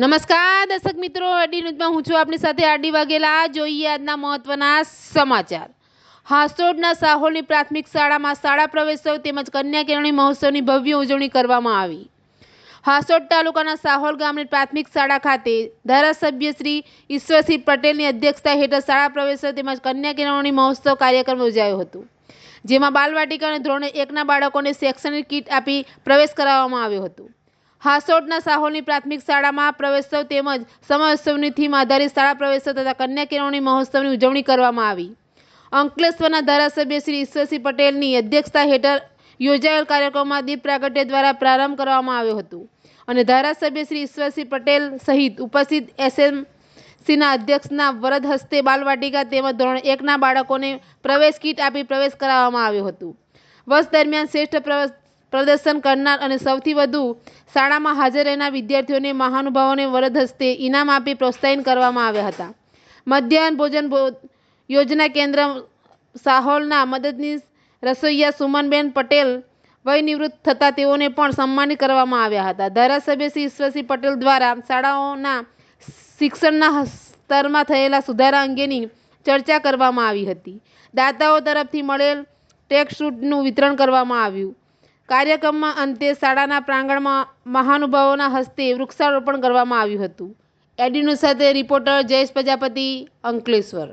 નમસ્કાર દર્શક મિત્રો, આરડી ન્યૂઝમાં હું છું આપની સાથે આરડી વાઘેલા। જોઈએ આજના મહત્વના સમાચાર। હાસોડના સાહોલની પ્રાથમિક શાળામાં શાળા પ્રવેશોત્સવ તેમજ કન્યા કેળવણી મહોત્સવની ભવ્ય ઉજવણી કરવામાં આવી। હાસોડ તાલુકાના સાહોલ ગામની પ્રાથમિક શાળા ખાતે ધારાસભ્ય શ્રી ઈશ્વરસિંહ પટેલની અધ્યક્ષતા હેઠળ શાળા પ્રવેશોત્સવ તેમજ કન્યા કેળવણી મહોત્સવ કાર્યક્રમ યોજાયો હતો, જેમાં બાલવાટિકા અને ધોરણ 1ના બાળકોને શૈક્ષણિક કીટ આપી પ્રવેશ કરાવવામાં આવ્યો હતો। હાસોડના સાહોલની પ્રાથમિક શાળામાં પ્રવેશોત્સવ તેમજ સમોત્સવની થીમ આધારિત શાળા પ્રવેશોત્સવ તથા કન્યા કેળવણી મહોત્સવની ઉજવણી કરવામાં આવી। અંકલેશ્વરના ધારાસભ્ય શ્રી ઈશ્વરસિંહ પટેલની અધ્યક્ષતા હેઠળ યોજાયેલ કાર્યક્રમમાં દીપ પ્રાગટ્ય દ્વારા પ્રારંભ કરવામાં આવ્યો હતો અને ધારાસભ્ય શ્રી ઈશ્વરસિંહ પટેલ સહિત ઉપસ્થિત એસએમસીના અધ્યક્ષના વરદ હસ્તે બાલવાટિકા તેમજ ધોરણ 1ના બાળકોને પ્રવેશ કીટ આપી પ્રવેશ કરાવવામાં આવ્યો હતો। વર્ષ દરમિયાન શ્રેષ્ઠ પ્રદર્શન કરનાર અને સૌથી વધુ શાળામાં હાજર રહેનાર વિદ્યાર્થીઓને મહાનુભાવોને વરદ હસ્તે ઇનામ આપી પ્રોત્સાહિત કરવામાં આવ્યા હતા। મધ્યાહન ભોજન યોજના કેન્દ્ર સાહોલના મદદનીશ રસોઈયા સુમનબેન પટેલ વય નિવૃત્ત થતા તેઓને પણ સન્માનિત કરવામાં આવ્યા હતા। ધારાસભ્ય શ્રી ઈશ્વરસિંહ પટેલ દ્વારા શાળાઓના શિક્ષણના સ્તરમાં થયેલા સુધારા અંગેની ચર્ચા કરવામાં આવી હતી। દાતાઓ તરફથી મળેલ ટેક્સશૂટનું વિતરણ કરવામાં આવ્યું। કાર્યક્રમમાં અંતે શાળાના પ્રાંગણમાં મહાનુભાવોના હસ્તે વૃક્ષારોપણ કરવામાં આવ્યું હતું। એડી ન્યૂઝ સાથે રિપોર્ટર જયેશ પ્રજાપતિ, અંકલેશ્વર।